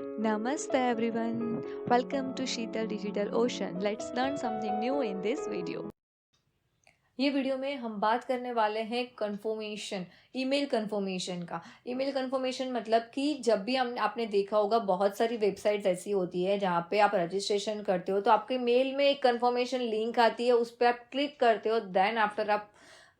Namaste everyone. Welcome to Sheetal Digital Ocean. Let's learn something new in this video. ये video में हम बात करने वाले हैं कन्फर्मेशन, ईमेल कन्फर्मेशन का। ईमेल कन्फर्मेशन मतलब कि जब भी हम आपने देखा होगा बहुत सारी वेबसाइट्स ऐसी होती है जहाँ पे आप रजिस्ट्रेशन करते हो तो आपके मेल में एक कन्फर्मेशन लिंक आती है, उस पर आप क्लिक करते हो, देन आफ्टर आप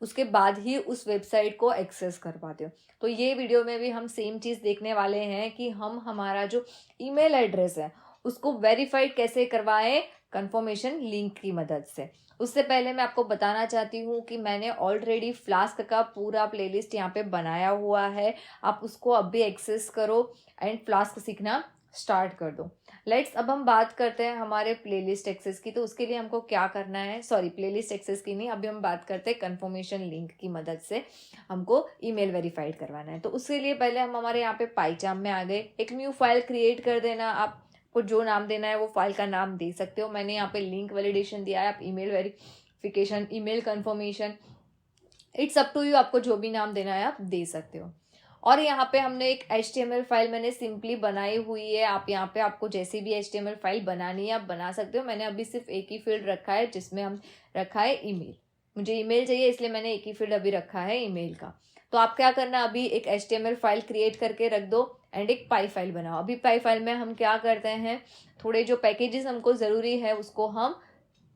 उसके बाद ही उस वेबसाइट को एक्सेस कर पाते हो। तो ये वीडियो में भी हम सेम चीज़ देखने वाले हैं कि हम हमारा जो ईमेल एड्रेस है उसको वेरीफाइड कैसे करवाएं कन्फर्मेशन लिंक की मदद से। उससे पहले मैं आपको बताना चाहती हूँ कि मैंने ऑलरेडी फ्लास्क का पूरा प्लेलिस्ट यहाँ पे बनाया हुआ है, आप उसको अब भी एक्सेस करो एंड फ्लास्क सीखना स्टार्ट कर दो। लेट्स अब हम बात करते हैं हमारे प्लेलिस्ट एक्सेस की। तो उसके लिए हमको क्या करना है, सॉरी प्लेलिस्ट एक्सेस की नहीं, अभी हम बात करते हैं कन्फर्मेशन लिंक की मदद से हमको ईमेल वेरीफाइड करवाना है। तो उसके लिए पहले हम हमारे यहाँ पे पाईचार्म में आ गए। एक न्यू फाइल क्रिएट कर देना, आप को जो नाम देना है वो फाइल का नाम दे सकते हो। मैंने यहाँ पे लिंक वैलिडेशन दिया है, आप email verification, email confirmation, it's up to you, आपको जो भी नाम देना है आप दे सकते हो। और यहाँ पे हमने एक HTML फाइल मैंने सिंपली बनाई हुई है। आप यहाँ पे आपको जैसी भी HTML फाइल बनानी है आप बना सकते हो। मैंने अभी सिर्फ एक ही फील्ड रखा है जिसमें हम रखा है ईमेल। मुझे ईमेल चाहिए इसलिए मैंने एक ही फील्ड अभी रखा है ईमेल का। तो आप क्या करना, अभी एक HTML फाइल क्रिएट करके रख दो एंड एक पाई फाइल बनाओ। अभी पाई फाइल में हम क्या करते हैं, थोड़े जो पैकेजेस हमको ज़रूरी है उसको हम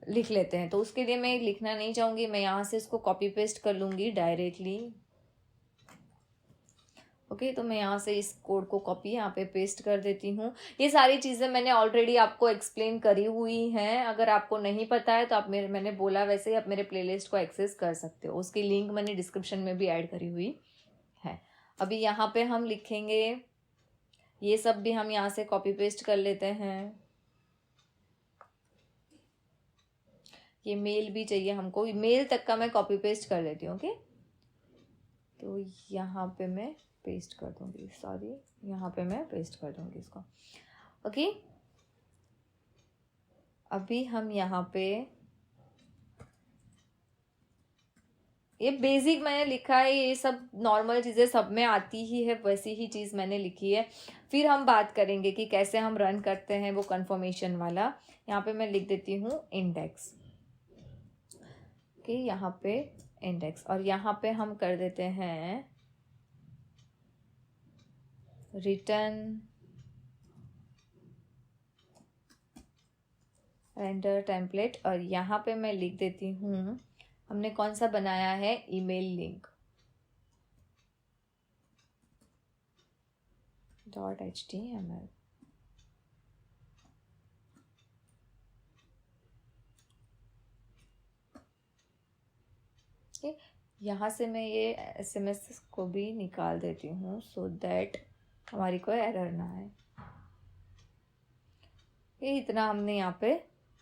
लिख लेते हैं। तो उसके लिए मैं लिखना नहीं चाहूँगी, मैं यहाँ से इसको कॉपी पेस्ट कर लूँगी डायरेक्टली। ओके तो मैं यहाँ से इस कोड को कॉपी यहाँ पे पेस्ट कर देती हूँ। ये सारी चीज़ें मैंने ऑलरेडी आपको एक्सप्लेन करी हुई हैं, अगर आपको नहीं पता है तो आप मैंने बोला वैसे ही आप मेरे प्लेलिस्ट को एक्सेस कर सकते हो। उसकी लिंक मैंने डिस्क्रिप्शन में भी ऐड करी हुई है। अभी यहाँ पे हम लिखेंगे, ये सब भी हम यहाँ से कॉपी पेस्ट कर लेते हैं। ये मेल भी चाहिए हमको, मेल तक का मैं कॉपी पेस्ट कर लेती हूँ। ओके तो यहाँ पे मैं पेस्ट कर दूंगी, सॉरी यहाँ पे मैं पेस्ट कर दूंगी इसको। ओके अभी हम यहाँ पे ये बेसिक मैंने लिखा है, ये सब नॉर्मल चीज़ें सब में आती ही है, वैसी ही चीज़ मैंने लिखी है। फिर हम बात करेंगे कि कैसे हम रन करते हैं वो कन्फर्मेशन वाला। यहाँ पे मैं लिख देती हूँ इंडेक्स। ओके यहाँ पे इंडेक्स, और यहाँ पे हम कर देते हैं रिटर्न रेंडर टेम्पलेट, और यहाँ पे मैं लिख देती हूँ हमने कौन सा बनाया है, ईमेल लिंक .html। यहाँ से मैं ये SMS को भी निकाल देती हूँ सो दैट हमारी कोई एरर ना आए। ये इतना हमने यहाँ पे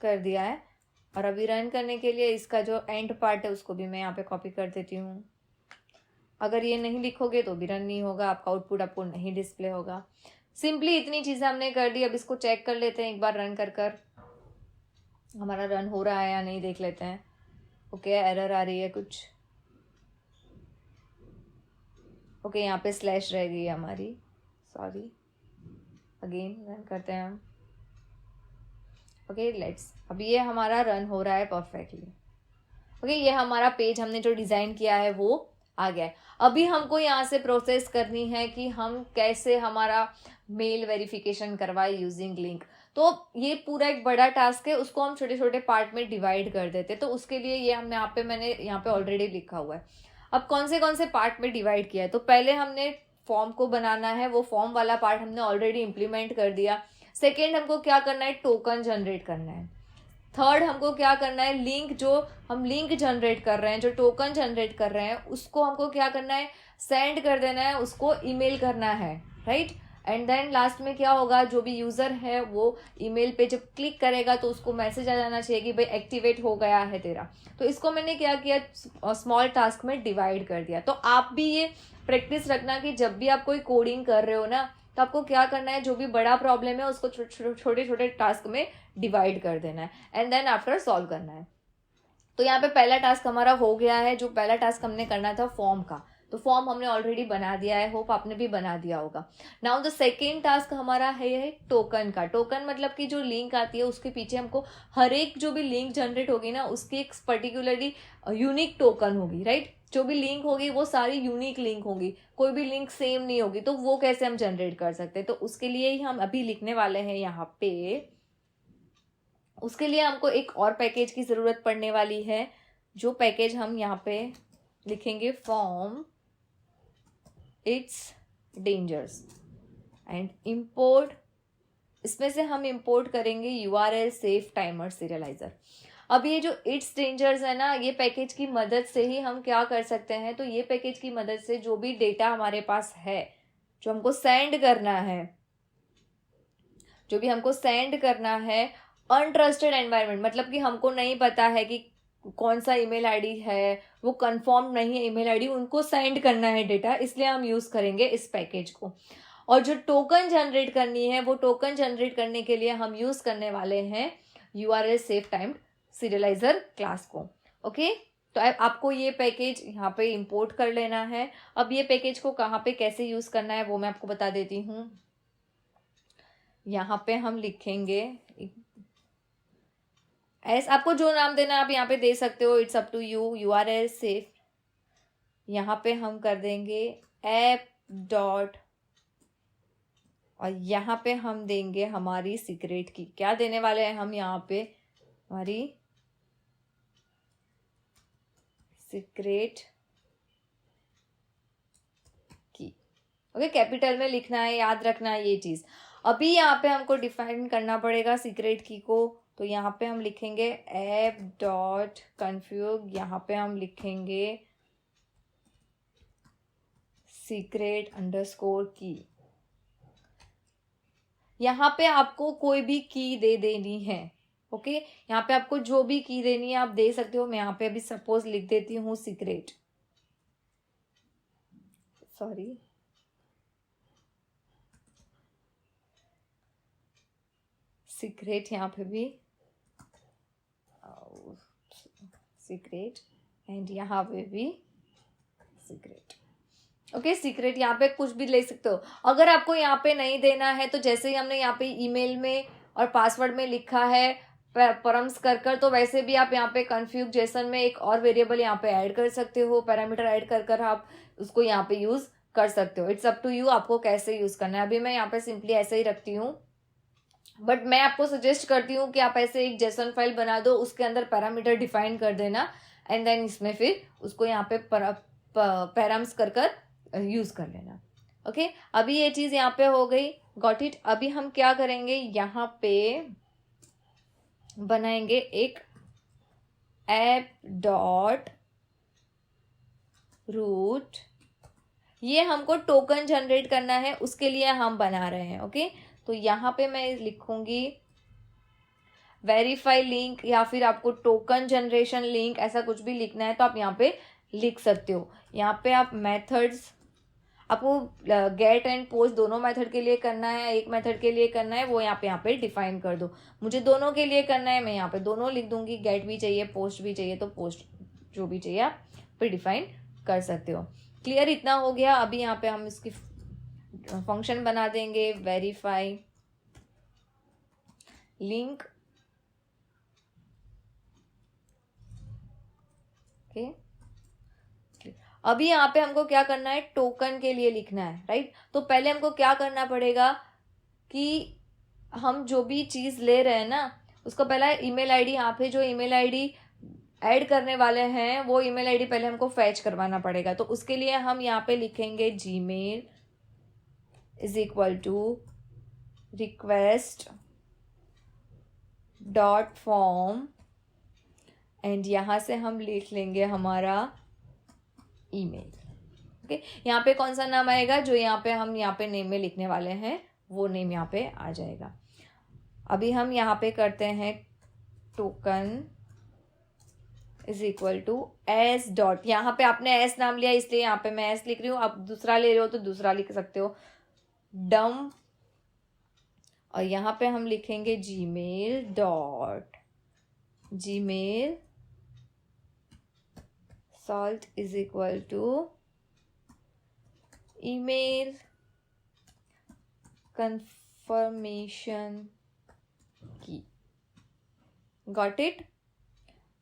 कर दिया है। और अभी रन करने के लिए इसका जो एंड पार्ट है उसको भी मैं यहाँ पे कॉपी कर देती हूँ। अगर ये नहीं लिखोगे तो भी रन नहीं होगा, आपका आउटपुट आपको नहीं डिस्प्ले होगा। सिंपली इतनी चीज़ें हमने कर दी। अब इसको चेक कर लेते हैं एक बार रन कर हमारा रन हो रहा है या नहीं, देख लेते हैं। ओके एरर आ रही है कुछ। ओके यहाँ पे स्लैश रह गई है हमारी, सॉरी। अगेन रन करते हैं हम। ओके लेट्स, अभी ये हमारा रन हो रहा है परफेक्टली। ओके ये हमारा पेज हमने जो डिज़ाइन किया है वो आ गया है। अभी हमको यहाँ से प्रोसेस करनी है कि हम कैसे हमारा मेल वेरिफिकेशन करवाए यूजिंग लिंक। तो ये पूरा एक बड़ा टास्क है, उसको हम छोटे छोटे पार्ट में डिवाइड कर देते। तो उसके लिए ये हमने मैंने यहाँ पे ऑलरेडी लिखा हुआ है। अब कौन से पार्ट में डिवाइड किया है, तो पहले हमने फॉर्म को बनाना है, वो फॉर्म वाला पार्ट हमने ऑलरेडी इम्प्लीमेंट कर दिया। सेकेंड हमको क्या करना है, टोकन जनरेट करना है। थर्ड हमको क्या करना है, लिंक, जो हम लिंक जनरेट कर रहे हैं, जो टोकन जनरेट कर रहे हैं, उसको हमको क्या करना है, सेंड कर देना है, उसको ईमेल करना है, राइट। एंड देन लास्ट में क्या होगा, जो भी यूज़र है वो ईमेल पे जब क्लिक करेगा तो उसको मैसेज आ जाना चाहिए कि भाई एक्टिवेट हो गया है तेरा। तो इसको मैंने क्या किया, स्मॉल टास्क में डिवाइड कर दिया। तो आप भी ये प्रैक्टिस रखना कि जब भी आप कोई कोडिंग कर रहे हो ना, तो आपको क्या करना है, जो भी बड़ा प्रॉब्लम है उसको छोटे छोटे टास्क में डिवाइड कर देना है एंड देन आफ्टर सॉल्व करना है। तो यहाँ पे पहला टास्क हमारा हो गया है। जो पहला टास्क हमने करना था फॉर्म का, तो फॉर्म हमने ऑलरेडी बना दिया है, होप आपने भी बना दिया होगा। नाउ द सेकेंड टास्क हमारा है टोकन का। टोकन मतलब कि जो लिंक आती है उसके पीछे हमको हर एक जो भी लिंक जनरेट होगी ना उसकी एक पर्टिकुलरली यूनिक टोकन होगी, राइट। जो भी लिंक होगी वो सारी यूनिक लिंक होगी, कोई भी लिंक सेम नहीं होगी। तो वो कैसे हम जनरेट कर सकते हैं, तो उसके लिए ही हम अभी लिखने वाले हैं यहाँ पे। उसके लिए हमको एक और पैकेज की जरूरत पड़ने वाली है, जो पैकेज हम यहाँ पे लिखेंगे form it's dangers and import. इसमें से हम इंपोर्ट करेंगे URL सेफ टाइमर सीरियलाइजर। अब ये जो इट्स डेंजर्स है ना, ये पैकेज की मदद से ही हम क्या कर सकते हैं, तो ये पैकेज की मदद से जो भी डेटा हमारे पास है, जो हमको सेंड करना है, जो भी हमको सेंड करना है अनट्रस्टेड एनवायरनमेंट, मतलब कि हमको नहीं पता है कि कौन सा ईमेल आईडी है, वो कंफर्म नहीं है ईमेल आईडी, उनको सेंड करना है डेटा, इसलिए हम यूज करेंगे इस पैकेज को। और जो टोकन जनरेट करनी है, वो टोकन जनरेट करने के लिए हम यूज करने वाले हैं URL safe timed serialiser class को। ओके, तो आपको ये पैकेज यहाँ पे इंपोर्ट कर लेना है। अब ये पैकेज को कहाँ पे कैसे यूज करना है वो मैं आपको बता देती हूँ। यहाँ पे हम लिखेंगे आपको जो नाम देना है आप यहाँ पे दे सकते हो, it's up to you. URL safe, यहाँ पे हम कर देंगे ऐप डॉट, और यहाँ पे हम देंगे हमारी सीक्रेट की। क्या देने वाले हैं हम यहाँ पे, हमारी सीक्रेट की। ओके, कैपिटल में लिखना है, याद रखना है ये चीज। अभी यहाँ पे हमको डिफाइन करना पड़ेगा सीक्रेट की को, तो यहाँ पे हम लिखेंगे ऐप डॉट कन्फ्यूग, यहाँ पे हम लिखेंगे सीक्रेट अंडरस्कोर की। यहाँ पे आपको कोई भी की दे देनी है। ओके, यहाँ पे आपको जो भी की देनी है आप दे सकते हो। मैं यहाँ पे अभी सपोज लिख देती हूँ सीक्रेट, सॉरी सीक्रेट, यहाँ पे भी सीक्रेट, एंड यहाँ पे भी सीक्रेट। ओके, सीक्रेट यहाँ पे कुछ भी ले सकते हो। अगर आपको यहाँ पे नहीं देना है तो जैसे ही हमने यहाँ पे ईमेल में और पासवर्ड में लिखा है परम्स कर, तो वैसे भी आप यहाँ पे कन्फ्यूग जेसन में एक और वेरिएबल यहाँ पे ऐड कर सकते हो, पैरामीटर ऐड कर आप उसको यहाँ पे यूज कर सकते हो। इट्स अप टू यू आपको कैसे यूज करना है। अभी मैं यहाँ पे सिंपली ऐसे ही रखती हूँ, बट मैं आपको सजेस्ट करती हूँ कि आप ऐसे एक जेसन फाइल बना दो, उसके अंदर पैरामीटर डिफाइन कर देना, एंड देन इसमें फिर उसको यहाँ पे पैराम्स कर यूज कर लेना। ओके, अभी ये चीज यहाँ पे हो गई, गॉट इट। अभी हम क्या करेंगे, यहाँ पे बनाएंगे एक ऐप डॉट रूट। ये हमको टोकन जनरेट करना है, उसके लिए हम बना रहे हैं। ओके, तो यहाँ पे मैं लिखूंगी वेरीफाई लिंक, या फिर आपको टोकन जनरेशन लिंक ऐसा कुछ भी लिखना है तो आप यहाँ पे लिख सकते हो। यहाँ पे आप मेथड्स, आपको गेट एंड पोस्ट दोनों मेथड के लिए करना है, एक मेथड के लिए करना है, वो यहाँ पे डिफाइन कर दो। मुझे दोनों के लिए करना है, मैं यहाँ पे दोनों लिख दूंगी। गेट भी चाहिए, पोस्ट भी चाहिए, तो पोस्ट जो भी चाहिए आप फिर डिफाइन कर सकते हो। क्लियर, इतना हो गया। अभी यहाँ पे हम इसकी फंक्शन बना देंगे वेरीफाई लिंक। ओके, अभी यहाँ पे हमको क्या करना है, टोकन के लिए लिखना है, राइट। तो पहले हमको क्या करना पड़ेगा कि हम जो भी चीज ले रहे हैं ना, उसको पहला ईमेल आईडी, यहाँ पे जो ईमेल आईडी ऐड करने वाले हैं वो ईमेल आईडी पहले हमको फैच करवाना पड़ेगा। तो उसके लिए हम यहाँ पे लिखेंगे Gmail is equal to request dot form, and यहाँ से हम लिख लेंगे हमारा ईमेल। ओके, यहाँ पे कौन सा नाम आएगा, जो यहाँ पे हम यहाँ पे नेम में लिखने वाले हैं वो नेम यहाँ पे आ जाएगा। अभी हम यहाँ पे करते हैं token is equal to S dot, यहाँ पे आपने एस नाम लिया इसलिए यहाँ पे मैं एस लिख रही हूँ, आप दूसरा ले रहे हो तो दूसरा लिख सकते हो, डम। और यहाँ पे हम लिखेंगे Gmail dot Gmail salt is equal to email confirmation की। Got it.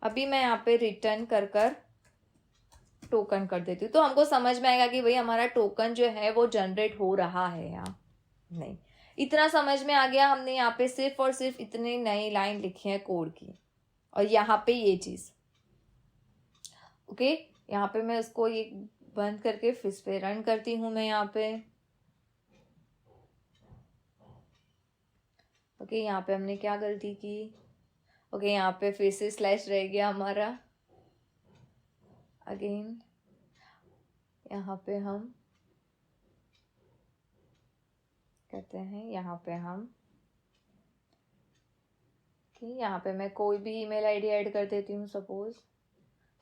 अभी मैं यहाँ पे रिटर्न कर टोकन कर देती हूँ, तो हमको समझ में आएगा कि भाई हमारा टोकन जो है वो जनरेट हो रहा है या नहीं। इतना समझ में आ गया। हमने यहाँ पे सिर्फ और सिर्फ इतने नई लाइन लिखी है कोड की, और यहाँ पे ये चीज। ओके, यहाँ पे मैं उसको ये बंद करके फिर से रन करती हूँ मैं यहाँ पे। ओके, यहाँ पे हमने क्या गलती की। ओके, यहाँ पे फिर से स्लैश रह गया हमारा। अगेन यहाँ पे हम कहते हैं, यहाँ पे हम यहाँ पे मैं कोई भी ईमेल आईडी ऐड कर देती हूँ सपोज।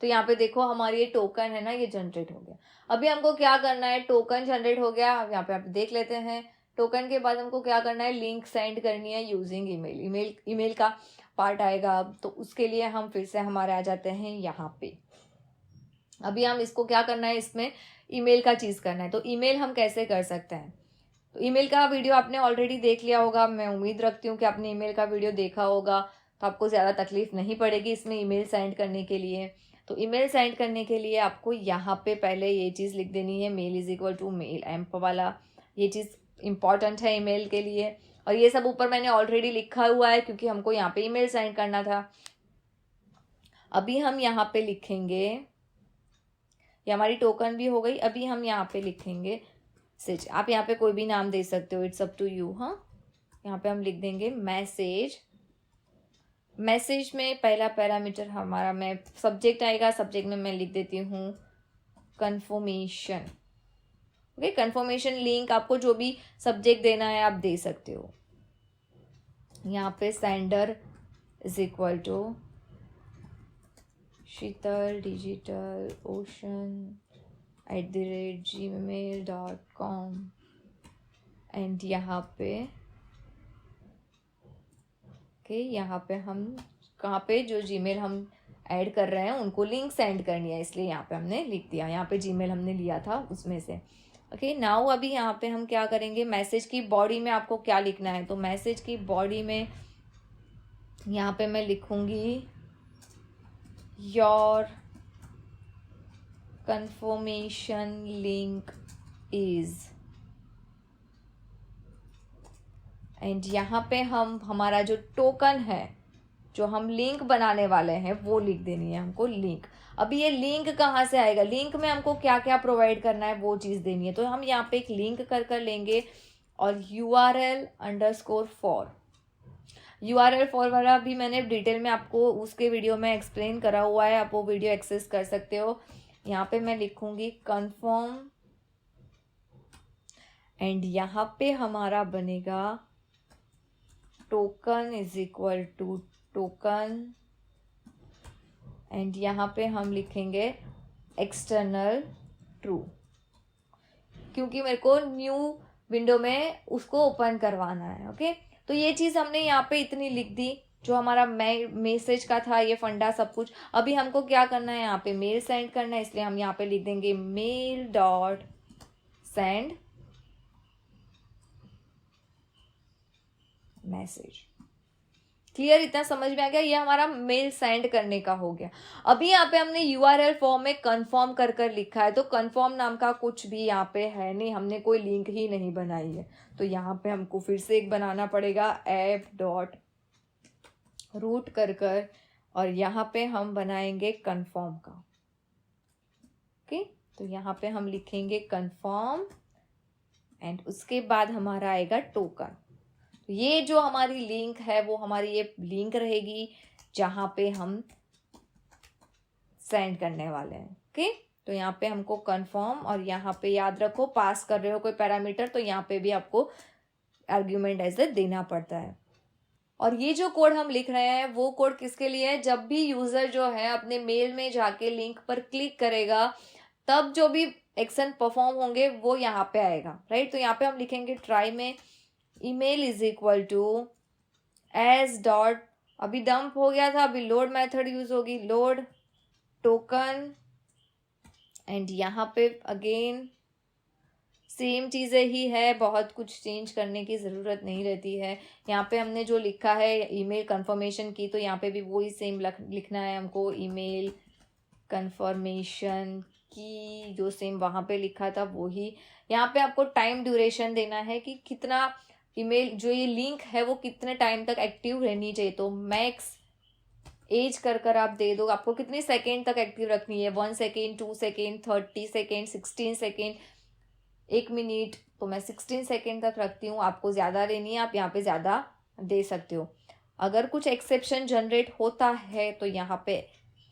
तो यहाँ पे देखो हमारी ये टोकन है ना, ये जनरेट हो गया। अभी हमको क्या करना है, टोकन जनरेट हो गया, अब यहाँ पे आप देख लेते हैं। टोकन के बाद हमको क्या करना है, लिंक सेंड करनी है यूजिंग ईमेल। ईमेल का पार्ट आएगा अब, तो उसके लिए हम फिर से हमारे आ जाते हैं यहाँ पे। अभी हम इसको क्या करना है, इसमें ईमेल का चीज करना है। तो ईमेल हम कैसे कर सकते हैं, तो ईमेल का वीडियो आपने ऑलरेडी देख लिया होगा। मैं उम्मीद रखती हूँ कि आपने ईमेल का वीडियो देखा होगा, तो आपको ज़्यादा तकलीफ नहीं पड़ेगी इसमें ईमेल सेंड करने के लिए। तो ईमेल सेंड करने के लिए आपको यहाँ पे पहले ये चीज़ लिख देनी है, mail is equal to mail amp वाला। ये चीज़ इंपॉर्टेंट है ईमेल के लिए, और ये सब ऊपर मैंने ऑलरेडी लिखा हुआ है क्योंकि हमको यहाँ पे ईमेल सेंड करना था। अभी हम यहाँ पे लिखेंगे, ये हमारी टोकन भी हो गई। अभी हम यहाँ पे लिखेंगे मैसेज। आप यहाँ पे कोई भी नाम दे सकते हो, इट्स अप टू यू। हाँ, यहाँ पे हम लिख देंगे मैसेज। मैसेज में पहला पैरामीटर हमारा मैं सब्जेक्ट आएगा, सब्जेक्ट में मैं लिख देती हूँ कंफर्मेशन। ओके, कंफर्मेशन लिंक, आपको जो भी सब्जेक्ट देना है आप दे सकते हो। यहाँ पे sender is equal to Sheetal digital ocean @gmail.com and यहाँ पे यहाँ पे हम कहाँ पे जो जीमेल हम ऐड कर रहे हैं उनको लिंक सेंड करनी है, इसलिए यहाँ पे हमने लिख दिया। यहाँ पे जीमेल हमने लिया था उसमें से। ओके, नाउ अभी यहाँ पे हम क्या करेंगे, मैसेज की बॉडी में आपको क्या लिखना है। तो मैसेज की बॉडी में यहाँ पे मैं लिखूंगी your confirmation link is, and यहाँ पे हम हमारा जो टोकन है जो हम लिंक बनाने वाले हैं वो लिख देनी है हमको लिंक। अभी ये लिंक कहाँ से आएगा, लिंक में हमको क्या क्या प्रोवाइड करना है वो चीज़ देनी है। तो हम यहाँ पे एक लिंक कर लेंगे और URL फॉर वाला भी मैंने डिटेल में आपको उसके वीडियो में एक्सप्लेन करा हुआ है, आप वो वीडियो एक्सेस कर सकते हो। यहाँ पे मैं लिखूंगी कंफर्म एंड यहाँ पे हमारा बनेगा token is equal to token and यहाँ पे हम लिखेंगे एक्सटर्नल ट्रू, क्योंकि मेरे को न्यू विंडो में उसको ओपन करवाना है। ओके, तो ये चीज़ हमने यहाँ पे इतनी लिख दी जो हमारा मैसेज का था, ये फंडा सब कुछ। अभी हमको क्या करना है, यहाँ पे मेल सेंड करना है, इसलिए हम यहाँ पे लिख देंगे mail dot send message. Clear, इतना समझ में आ गया। ये हमारा मेल सेंड करने का हो गया। अभी यहाँ पे हमने URL फॉर्म में कंफर्म कर लिखा है, तो कंफर्म नाम का कुछ भी यहाँ पे है नहीं, हमने कोई लिंक ही नहीं बनाई है। तो यहाँ पे हमको फिर से एक बनाना पड़ेगा ऐप डॉट रूट कर और यहाँ पे हम बनाएंगे कंफर्म का। ओके, तो यहाँ पे हम लिखेंगे कंफर्म एंड उसके बाद हमारा आएगा टोकन। ये जो हमारी लिंक है वो हमारी ये लिंक रहेगी जहाँ पे हम सेंड करने वाले हैं। ओके, तो यहाँ पे हमको कंफर्म और यहाँ पे याद रखो पास कर रहे हो कोई पैरामीटर तो यहाँ पे भी आपको आर्ग्यूमेंट ऐसे देना पड़ता है। और ये जो कोड हम लिख रहे हैं वो कोड किसके लिए है, जब भी यूजर जो है अपने मेल में जाके लिंक पर क्लिक करेगा तब जो भी एक्शन परफॉर्म होंगे वो यहाँ पे आएगा। राइट, तो यहाँ पे हम लिखेंगे ट्राई में email is equal to S dot, अभी डंप हो गया था, अभी लोड मेथड यूज होगी, लोड टोकन एंड यहाँ पे अगेन सेम चीज़ें ही है, बहुत कुछ चेंज करने की ज़रूरत नहीं रहती है। यहाँ पे हमने जो लिखा है ईमेल कंफर्मेशन की, तो यहाँ पे भी वही सेम लिखना है हमको, ईमेल कंफर्मेशन की जो सेम वहाँ पे लिखा था वही। यहाँ पे आपको टाइम ड्यूरेशन देना है कि कितना ईमेल जो ये लिंक है वो कितने टाइम तक एक्टिव रहनी चाहिए, तो मैक्स एज कर आप दे दो, आपको कितनी सेकेंड तक एक्टिव रखनी है, 1 second, 2 second, 30 second, 16 second, 1 minute, तो मैं 16 सेकेंड तक रखती हूँ। आपको ज़्यादा लेनी है, आप यहाँ पे ज़्यादा दे सकते हो। अगर कुछ एक्सेप्शन जनरेट होता है तो यहाँ पे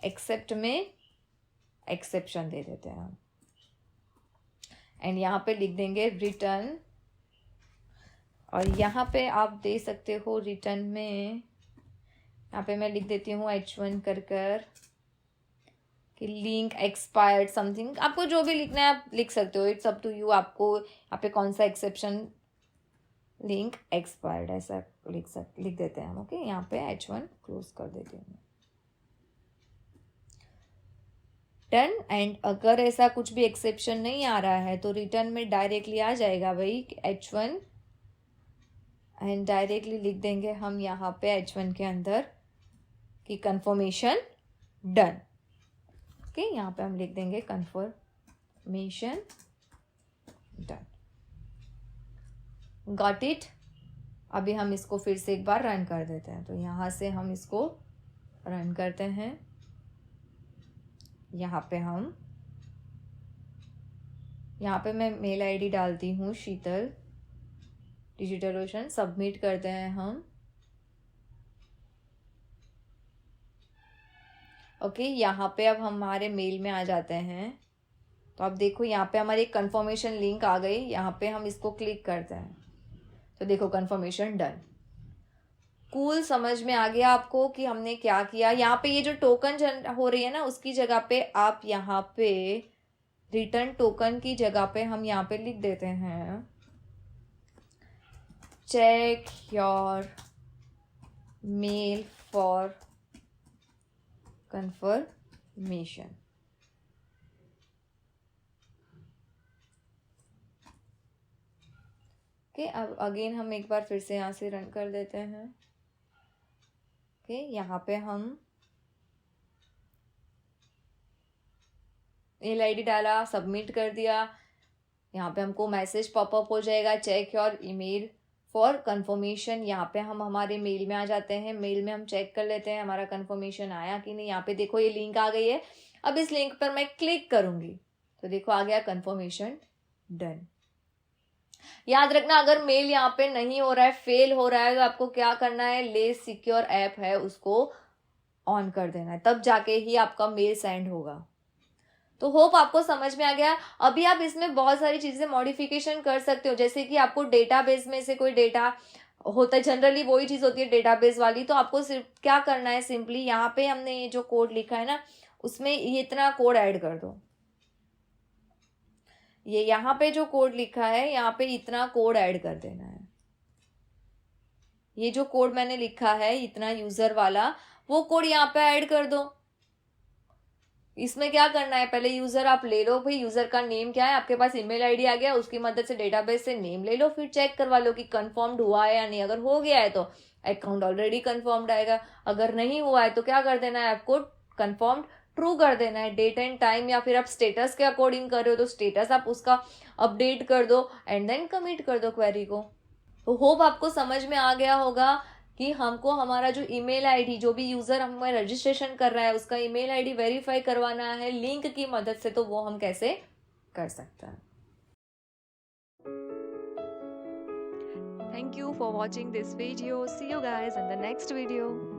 एक्सेप्ट में एक्सेप्शन दे देते हैं हम, एंड यहाँ पे लिख देंगे रिटर्न, और यहाँ पे आप दे सकते हो रिटर्न में, यहाँ पे मैं लिख देती हूँ H1 कर कि लिंक एक्सपायर्ड समथिंग, आपको जो भी लिखना है आप लिख सकते हो, इट्स अप टू यू, आपको यहाँ पे कौन सा एक्सेप्शन, लिंक एक्सपायर्ड ऐसा लिख देते हैं हम। ओके, यहाँ पे H1 क्लोज कर देती हूँ, डन। एंड अगर ऐसा कुछ भी एक्सेप्शन नहीं आ रहा है तो रिटर्न में डायरेक्टली आ जाएगा भाई H1, एंड डायरेक्टली लिख देंगे हम यहाँ पे H1 के अंदर कि कंफर्मेशन डन। ओके, यहाँ पे हम लिख देंगे कंफर्मेशन डन। Got it. अभी हम इसको फिर से एक बार रन कर देते हैं, तो यहाँ से हम इसको रन करते हैं। यहाँ पे मैं मेल आईडी डालती हूँ शीतल डिजिटल ओशन, सबमिट करते हैं हम। ओके, यहाँ पे अब हमारे मेल में आ जाते हैं, तो अब देखो यहाँ पे हमारी एक कंफर्मेशन लिंक आ गई, यहाँ पे हम इसको क्लिक करते हैं तो देखो कंफर्मेशन डन। कूल, समझ में आ गया आपको कि हमने क्या किया। यहाँ पे ये जो टोकन हो रही है ना, उसकी जगह पे आप यहाँ पे रिटर्न टोकन की जगह पे हम यहाँ पे लिख देते हैं check your mail for confirmation. Okay, अब अगेन हम एक बार फिर से यहाँ से रन कर देते हैं। ओके, यहाँ पे हम मेल आईडी डाला, सबमिट कर दिया, यहाँ पे हमको मैसेज पॉपअप हो जाएगा check your email for confirmation. यहाँ पे हम हमारे मेल में आ जाते हैं, मेल में हम चेक कर लेते हैं हमारा कंफर्मेशन आया कि नहीं। यहाँ पे देखो ये लिंक आ गई है, अब इस लिंक पर मैं क्लिक करूंगी तो देखो आ गया कंफर्मेशन डन। याद रखना, अगर मेल यहाँ पे नहीं हो रहा है, फेल हो रहा है, तो आपको क्या करना है, लेस सिक्योर ऐप है उसको ऑन कर देना है, तब जाके ही आपका मेल सेंड होगा। तो होप आपको समझ में आ गया। अभी आप इसमें बहुत सारी चीजें मॉडिफिकेशन कर सकते हो, जैसे कि आपको डेटाबेस में से कोई डेटा होता है, जनरली वही चीज होती है डेटाबेस वाली, तो आपको सिर्फ क्या करना है, सिंपली यहाँ पे हमने ये जो कोड लिखा है ना, उसमें ये इतना कोड ऐड कर दो। ये यहाँ पे जो कोड लिखा है यहाँ पे इतना कोड ऐड कर देना है। ये जो कोड मैंने लिखा है इतना यूजर वाला, वो कोड यहाँ पे ऐड कर दो। इसमें क्या करना है, पहले यूजर आप ले लो भाई, यूजर का नेम क्या है, आपके पास ईमेल आईडी आ गया, उसकी मदद से डेटाबेस से नेम ले लो, फिर चेक करवा लो कि कंफर्म्ड हुआ है या नहीं। अगर हो गया है तो अकाउंट ऑलरेडी कंफर्म्ड आएगा, अगर नहीं हुआ है तो क्या कर देना है, आपको कंफर्म्ड ट्रू कर देना है, डेट एंड टाइम, या फिर आप स्टेटस के अकॉर्डिंग कर रहे हो तो स्टेटस आप उसका अपडेट कर दो एंड देन कमिट कर दो क्वेरी को। तो होप आपको समझ में आ गया होगा कि हमको हमारा जो ईमेल आईडी, जो भी यूजर हमें रजिस्ट्रेशन कर रहा है उसका ईमेल आईडी वेरीफाई करवाना है लिंक की मदद से, तो वो हम कैसे कर सकते हैं। Thank you for watching this video. See you guys in the next video.